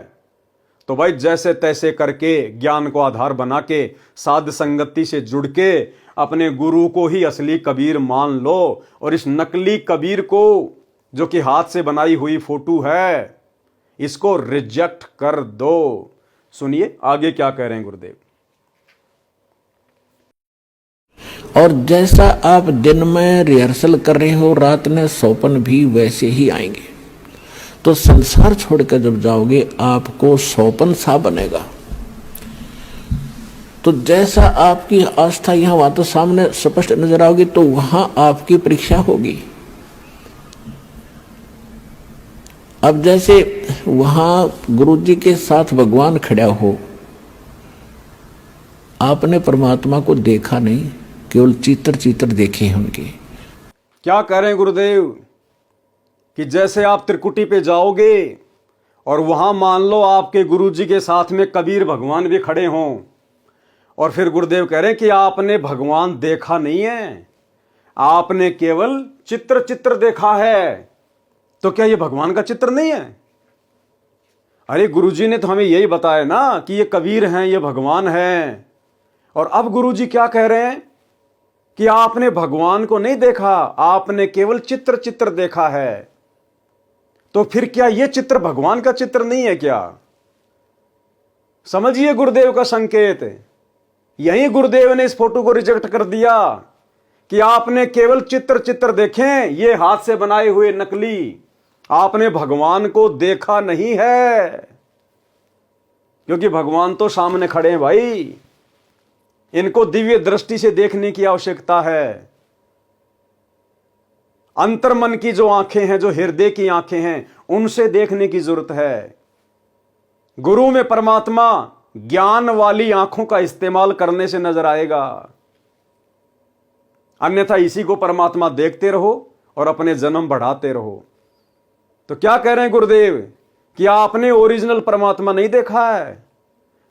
तो भाई जैसे तैसे करके ज्ञान को आधार बना के साध संगति से जुड़ के अपने गुरु को ही असली कबीर मान लो और इस नकली कबीर को जो कि हाथ से बनाई हुई फोटो है इसको रिजेक्ट कर दो। सुनिए आगे क्या कह रहे हैं गुरुदेव। और जैसा आप दिन में रिहर्सल कर रहे हो रात में सौपन भी वैसे ही आएंगे। तो संसार छोड़कर जब जाओगे आपको सौपन सा बनेगा। तो जैसा आपकी आस्था यहां वहां तो सामने स्पष्ट नजर आओगी तो वहां आपकी परीक्षा होगी। अब जैसे वहां गुरु जी के साथ भगवान खड़ा हो, आपने परमात्मा को देखा नहीं, केवल चित्र चित्र देखे हैं उनके। क्या कह रहे हैं गुरुदेव कि जैसे आप त्रिकुटी पे जाओगे और वहां मान लो आपके गुरु जी के साथ में कबीर भगवान भी खड़े हों और फिर गुरुदेव कह रहे हैं कि आपने भगवान देखा नहीं है, आपने केवल चित्र चित्र देखा है। तो क्या ये भगवान का चित्र नहीं है? अरे गुरुजी ने तो हमें यही बताया ना कि ये कबीर हैं, ये भगवान हैं। और अब गुरुजी क्या कह रहे हैं कि आपने भगवान को नहीं देखा, आपने केवल चित्र चित्र देखा है। तो फिर क्या ये चित्र भगवान का चित्र नहीं है क्या? समझिए गुरुदेव का संकेत। यही गुरुदेव ने इस फोटो को रिजेक्ट कर दिया कि आपने केवल चित्र चित्र देखें, ये हाथ से बनाए हुए नकली, आपने भगवान को देखा नहीं है। क्योंकि भगवान तो सामने खड़े हैं भाई, इनको दिव्य दृष्टि से देखने की आवश्यकता है। अंतर्मन की जो आंखें हैं, जो हृदय की आंखें हैं, उनसे देखने की जरूरत है। गुरु में परमात्मा ज्ञान वाली आंखों का इस्तेमाल करने से नजर आएगा, अन्यथा इसी को परमात्मा देखते रहो और अपने जन्म बढ़ाते रहो। तो क्या कह रहे हैं गुरुदेव कि आपने ओरिजिनल परमात्मा नहीं देखा है,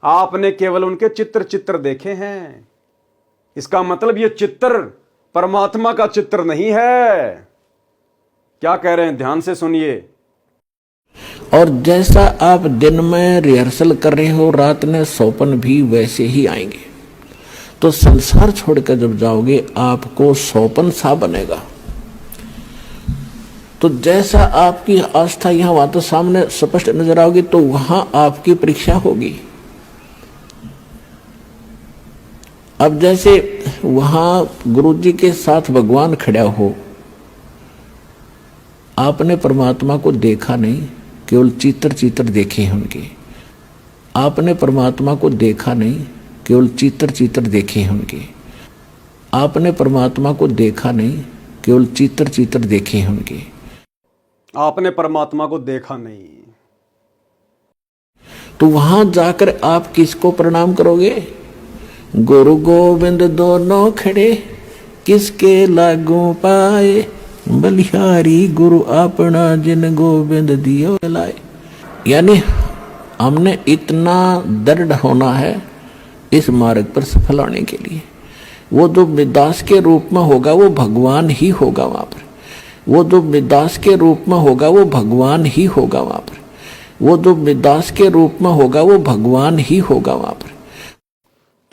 आपने केवल उनके चित्र चित्र देखे हैं। इसका मतलब ये चित्र परमात्मा का चित्र नहीं है। क्या कह रहे हैं, ध्यान से सुनिए। और जैसा आप दिन में रिहर्सल कर रहे हो रात में सौपन भी वैसे ही आएंगे। तो संसार छोड़कर जब जाओगे आपको सौपन सा बनेगा। तो जैसा आपकी आस्था यहां वहां तो सामने स्पष्ट नजर आओगी तो वहां आपकी परीक्षा होगी। अब जैसे वहां गुरु जी के साथ भगवान खड़ा हो, आपने परमात्मा को देखा नहीं, केवल चित्र चित्र देखे हैं उनके। आपने परमात्मा को देखा नहीं, केवल चित्र चित्र देखे हैं उनके। आपने परमात्मा को देखा नहीं, केवल चित्र चित्र देखे हैं उनके। आपने परमात्मा को देखा नहीं। तो वहां जाकर आप किसको प्रणाम करोगे? गुरु गोविंद दोनों खड़े किसके लागू पाए, बलिहारी गुरु अपना जिन गोविंद दियो लाए। यानी हमने इतना दृढ़ होना है इस मार्ग पर सफल होने के लिए। वो जो दास के रूप में होगा वो भगवान ही होगा वहां पर। वो जो दास के रूप में होगा वो भगवान ही होगा वहां पर। वो जो दास के रूप में होगा वो भगवान ही होगा वहां पर।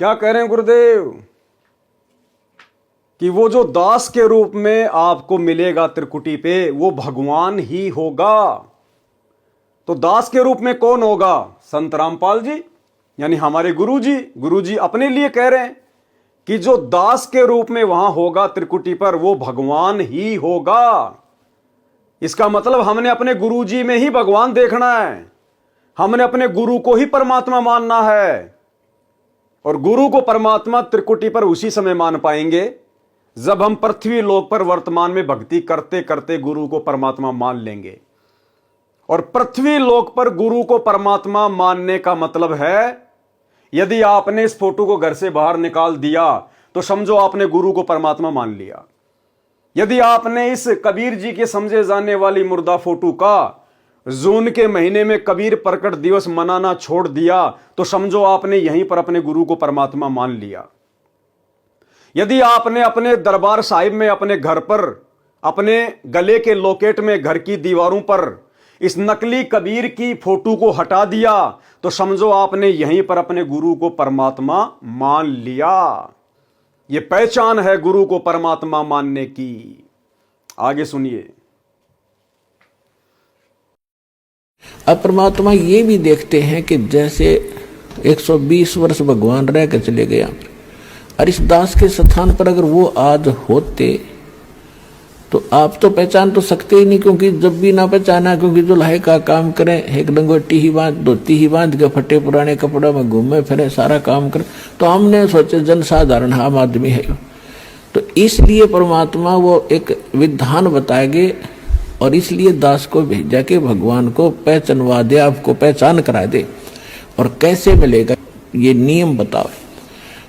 क्या कह रहे हैं गुरुदेव कि वो जो दास के रूप में आपको मिलेगा त्रिकुटी पे वो भगवान ही होगा। तो दास के रूप में कौन होगा? संत रामपाल जी, यानी हमारे गुरुजी। गुरुजी अपने लिए कह रहे हैं कि जो दास के रूप में वहां होगा त्रिकुटी पर वो भगवान ही होगा। इसका मतलब हमने अपने गुरुजी में ही भगवान देखना है, हमने अपने गुरु को ही परमात्मा मानना है। और गुरु को परमात्मा त्रिकुटी पर उसी समय मान पाएंगे जब हम पृथ्वी लोक पर वर्तमान में भक्ति करते करते गुरु को परमात्मा मान लेंगे। और पृथ्वी लोक पर गुरु को परमात्मा मानने का मतलब है, यदि आपने इस फोटो को घर से बाहर निकाल दिया तो समझो आपने गुरु को परमात्मा मान लिया। यदि आपने इस कबीर जी के समझे जाने वाली मुर्दा फोटो का जून के महीने में कबीर प्रकट दिवस मनाना छोड़ दिया तो समझो आपने यहीं पर अपने गुरु को परमात्मा मान लिया। यदि आपने अपने दरबार साहिब में अपने घर पर अपने गले के लॉकेट में घर की दीवारों पर इस नकली कबीर की फोटो को हटा दिया तो समझो आपने यहीं पर अपने गुरु को परमात्मा मान लिया। ये पहचान है गुरु को परमात्मा मानने की। आगे सुनिए। अब परमात्मा ये भी देखते हैं कि जैसे 120 वर्ष भगवान रह कर चले गया और इस दास के स्थान पर अगर वो आज होते तो आप तो पहचान तो सकते ही नहीं, क्योंकि जब भी ना पहचाना, क्योंकि जो लाहे का काम करें, एक लंगोटी ही बांध, धोती ही बांध के फटे पुराने कपड़े में घूमे फिरे, सारा काम करें, तो हमने सोचे जन साधारण आम आदमी है। तो इसलिए परमात्मा वो एक विधान बताएंगे और इसलिए दास को भेजा कि भगवान को पहचानवा दे, आपको पहचान करा दे। और कैसे मिलेगा ये नियम बताओ।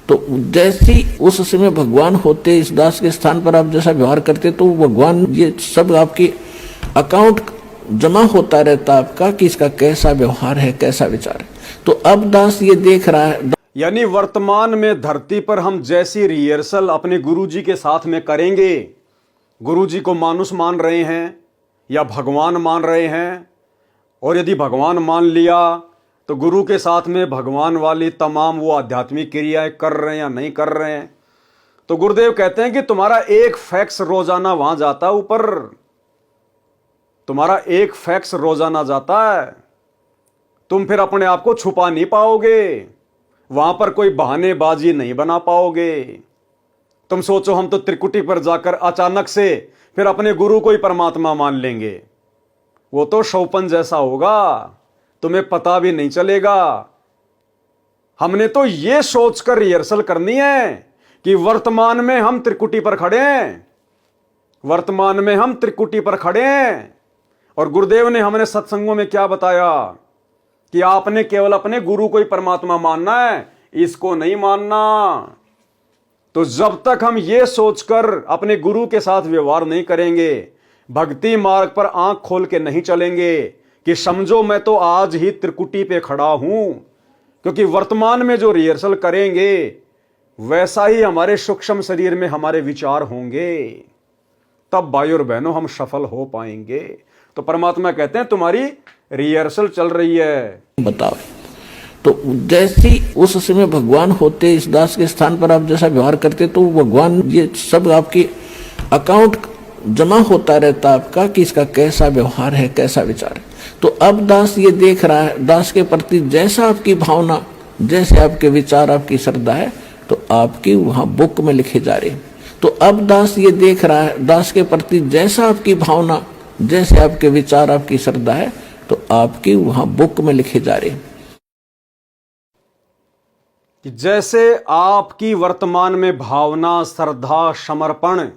तो जैसी उस समय भगवान होते इस दास के स्थान पर आप जैसा व्यवहार करते तो भगवान ये सब आपकी अकाउंट जमा होता रहता आपका कि इसका कैसा व्यवहार है, कैसा विचार है। तो अब दास ये देख रहा है, यानी वर्तमान में धरती पर हम जैसी रिहर्सल अपने गुरुजी के साथ में करेंगे, गुरुजी को मानुष मान रहे हैं या भगवान मान रहे हैं, और यदि भगवान मान लिया तो गुरु के साथ में भगवान वाली तमाम वो आध्यात्मिक क्रियाएं कर रहे हैं या नहीं कर रहे हैं, तो गुरुदेव कहते हैं कि तुम्हारा एक फैक्स रोजाना वहां जाता है ऊपर, तुम्हारा एक फैक्स रोजाना जाता है। तुम फिर अपने आप को छुपा नहीं पाओगे, वहां पर कोई बहानेबाजी नहीं बना पाओगे। तुम सोचो हम तो त्रिकुटी पर जाकर अचानक से फिर अपने गुरु को ही परमात्मा मान लेंगे, वो तो शौपन जैसा होगा, तुम्हें पता भी नहीं चलेगा। हमने तो ये सोचकर रिहर्सल करनी है कि वर्तमान में हम त्रिकुटी पर खड़े हैं, वर्तमान में हम त्रिकुटी पर खड़े हैं। और गुरुदेव ने हमने सत्संगों में क्या बताया कि आपने केवल अपने गुरु को ही परमात्मा मानना है, इसको नहीं मानना। तो जब तक हम ये सोचकर अपने गुरु के साथ व्यवहार नहीं करेंगे, भक्ति मार्ग पर आंख खोल के नहीं चलेंगे कि समझो मैं तो आज ही त्रिकुटी पे खड़ा हूं, क्योंकि वर्तमान में जो रिहर्सल करेंगे वैसा ही हमारे सूक्ष्म शरीर में हमारे विचार होंगे, तब भाई और बहनों हम सफल हो पाएंगे। तो परमात्मा कहते हैं तुम्हारी रिहर्सल चल रही है। बताओ। तो जैसी उस समय भगवान होते इस दास के स्थान पर आप जैसा व्यवहार करते तो भगवान ये सब आपकी अकाउंट जमा होता रहता आपका कि इसका कैसा व्यवहार है, कैसा विचार है। तो अब दास ये देख रहा है, दास के प्रति जैसा आपकी भावना, जैसे आपके विचार, आपकी श्रद्धा है, तो आपकी वहां बुक में लिखे जा रहे हैं। तो अब दास ये देख रहा है, दास के प्रति जैसा आपकी भावना, जैसे आपके विचार, आपकी श्रद्धा है, तो आपकी वहां बुक में लिखे जा रहे हैं। कि जैसे आपकी वर्तमान में भावना, श्रद्धा, समर्पण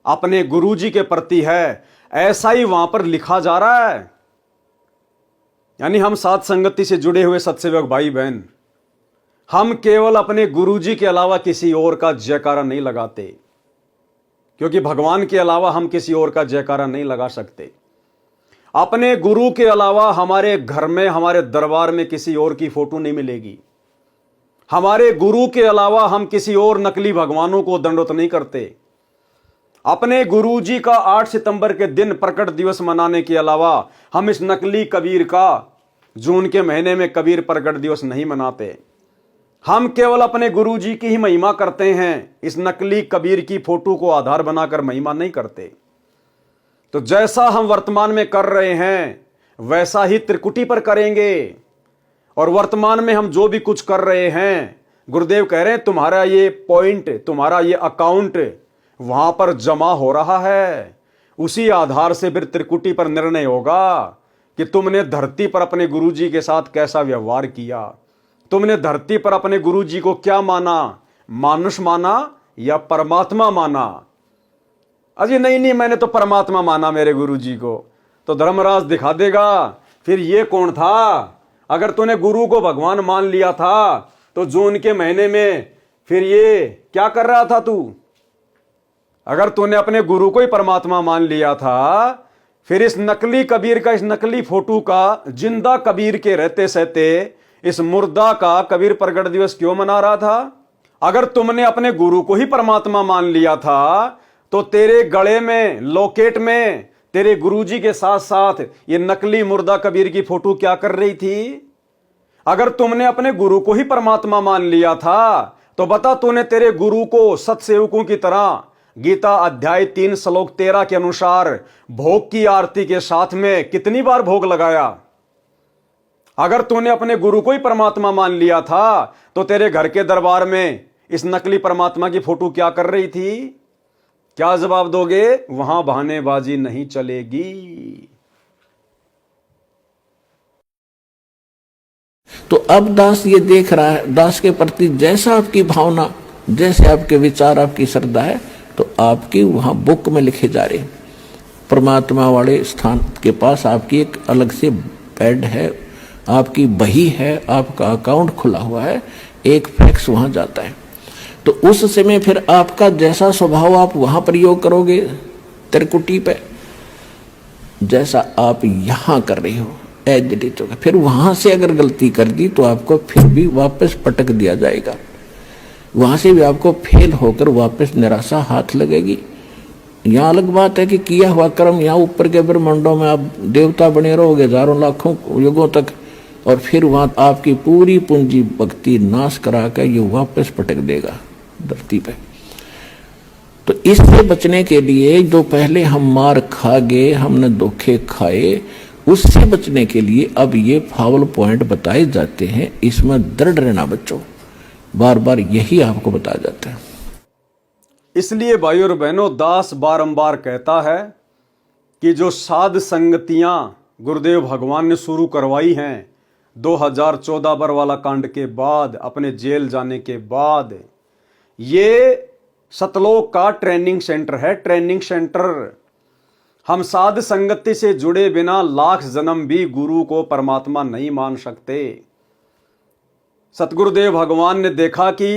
अपने गुरुजी के प्रति है, ऐसा ही वहां पर लिखा जा रहा है। यानी हम साथ संगति से जुड़े हुए सत्सेवक भाई बहन, हम केवल अपने गुरुजी के अलावा किसी और का जयकारा नहीं लगाते, क्योंकि भगवान के अलावा हम किसी और का जयकारा नहीं लगा सकते। अपने गुरु के अलावा हमारे घर में, हमारे दरबार में किसी और की फोटो नहीं मिलेगी। हमारे गुरु के अलावा हम किसी और नकली भगवानों को दंडवत नहीं करते। अपने गुरुजी का 8 सितंबर के दिन प्रकट दिवस मनाने के अलावा हम इस नकली कबीर का जून के महीने में कबीर प्रकट दिवस नहीं मनाते। हम केवल अपने गुरुजी की ही महिमा करते हैं, इस नकली कबीर की फोटो को आधार बनाकर महिमा नहीं करते। तो जैसा हम वर्तमान में कर रहे हैं वैसा ही त्रिकुटी पर करेंगे। और वर्तमान में हम जो भी कुछ कर रहे हैं, गुरुदेव कह रहे हैं तुम्हारा ये पॉइंट, तुम्हारा ये अकाउंट वहां पर जमा हो रहा है। उसी आधार से फिर त्रिकुटी पर निर्णय होगा कि तुमने धरती पर अपने गुरुजी के साथ कैसा व्यवहार किया, तुमने धरती पर अपने गुरुजी को क्या माना, मानुष माना या परमात्मा माना। अजी नहीं मैंने तो परमात्मा माना मेरे गुरुजी को। तो धर्मराज दिखा देगा फिर ये कौन था। अगर तूने गुरु को भगवान मान लिया था तो जून के महीने में फिर ये क्या कर रहा था तू। अगर तूने अपने गुरु को ही परमात्मा मान लिया था, फिर इस नकली कबीर का, इस नकली फोटो का, जिंदा कबीर के रहते सहते इस मुर्दा का कबीर प्रगट दिवस क्यों मना रहा था। अगर तुमने अपने गुरु को ही परमात्मा मान लिया था तो तेरे गले में, लॉकेट में तेरे गुरुजी के साथ साथ ये नकली मुर्दा कबीर की फोटो क्या कर रही थी? अगर तुमने अपने गुरु को ही परमात्मा मान लिया था तो बता, तूने तेरे गुरु को सत्सेवकों की तरह गीता अध्याय 3 श्लोक 13 के अनुसार भोग की आरती के साथ में कितनी बार भोग लगाया? अगर तूने अपने गुरु को ही परमात्मा मान लिया था तो तेरे घर के दरबार में इस नकली परमात्मा की फोटो क्या कर रही थी? क्या जवाब दोगे? वहां बहानेबाजी नहीं चलेगी। तो अब दास ये देख रहा है, दास के प्रति जैसा आपकी भावना, जैसे आपके विचार, आपकी श्रद्धा है, तो आपकी वहां बुक में लिखे जा रहे। परमात्मा वाले स्थान के पास आपकी एक अलग से बेड है, आपकी बही है, आपका अकाउंट खुला हुआ है, एक फैक्स वहां जाता है। तो उस समय फिर आपका जैसा स्वभाव आप वहां प्रयोग करोगे त्रिकुटी पे, जैसा आप यहां कर रहे हो एज इट इज होगा। फिर वहां से अगर गलती कर दी तो आपको फिर भी वापस पटक दिया जाएगा, वहां से भी आपको फेल होकर वापस निराशा हाथ लगेगी। यहाँ अलग बात है कि किया हुआ कर्म यहाँ ऊपर के ब्रह्मांडों में आप देवता बने रहोगे हजारों लाखों युगों तक, और फिर वहां आपकी पूरी पूंजी भक्ति नाश करा कर ये वापस पटक देगा धरती पे। तो इससे बचने के लिए जो पहले हम मार खा गए, हमने धोखे खाए, उससे बचने के लिए अब ये फावल पॉइंट बताए जाते हैं। इसमें दृढ़ रहना बच्चों, बार बार यही आपको बताया जाता है। इसलिए भाइयों और बहनों, दास बारंबार कहता है कि जो साध संगतियां गुरुदेव भगवान ने शुरू करवाई हैं 2014 बरवाला कांड के बाद, अपने जेल जाने के बाद, ये सतलोक का ट्रेनिंग सेंटर है। Training centre. हम साध संगति से जुड़े बिना लाख जन्म भी गुरु को परमात्मा नहीं मान सकते। सतगुरुदेव भगवान ने देखा कि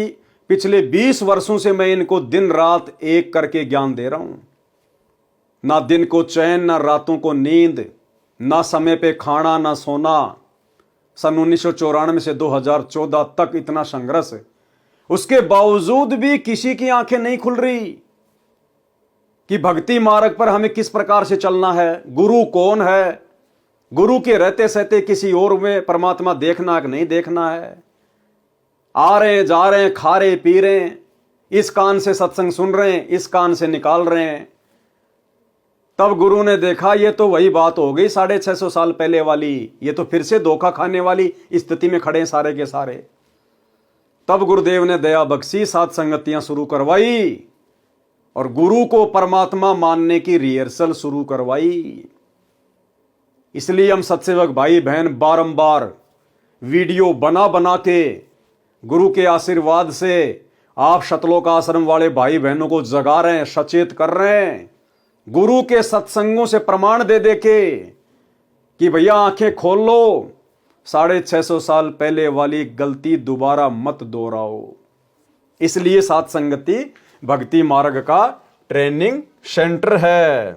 पिछले 20 वर्षों से मैं इनको दिन रात एक करके ज्ञान दे रहा हूं, ना दिन को चैन, ना रातों को नींद, ना समय पे खाना, ना सोना। सन 1994 से 2014 तक इतना संघर्ष, उसके बावजूद भी किसी की आंखें नहीं खुल रही कि भक्ति मार्ग पर हमें किस प्रकार से चलना है, गुरु कौन है, गुरु के रहते सहते किसी और में परमात्मा देखना है कि नहीं देखना है। आ रहे हैं, जा रहे हैं, खा रहे पी रहे हैं, इस कान से सत्संग सुन रहे हैं, इस कान से निकाल रहे हैं। तब गुरु ने देखा ये तो वही बात हो गई 650 साल पहले वाली, ये तो फिर से धोखा खाने वाली स्थिति में खड़े हैं सारे के सारे। तब गुरुदेव ने दया बख्शी, साथ संगतियां शुरू करवाई और गुरु को परमात्मा मानने की रिहर्सल शुरू करवाई। इसलिए हम सत्सेवक भाई बहन बारंबार वीडियो बना बना के गुरु के आशीर्वाद से आप सतलोक आश्रम वाले भाई बहनों को जगा रहे हैं, सचेत कर रहे हैं, गुरु के सत्संगों से प्रमाण दे दे के कि भैया आंखें खोल लो, 650 साल पहले वाली गलती दोबारा मत दोहराओ। इसलिए साथ संगति भक्ति मार्ग का ट्रेनिंग सेंटर है।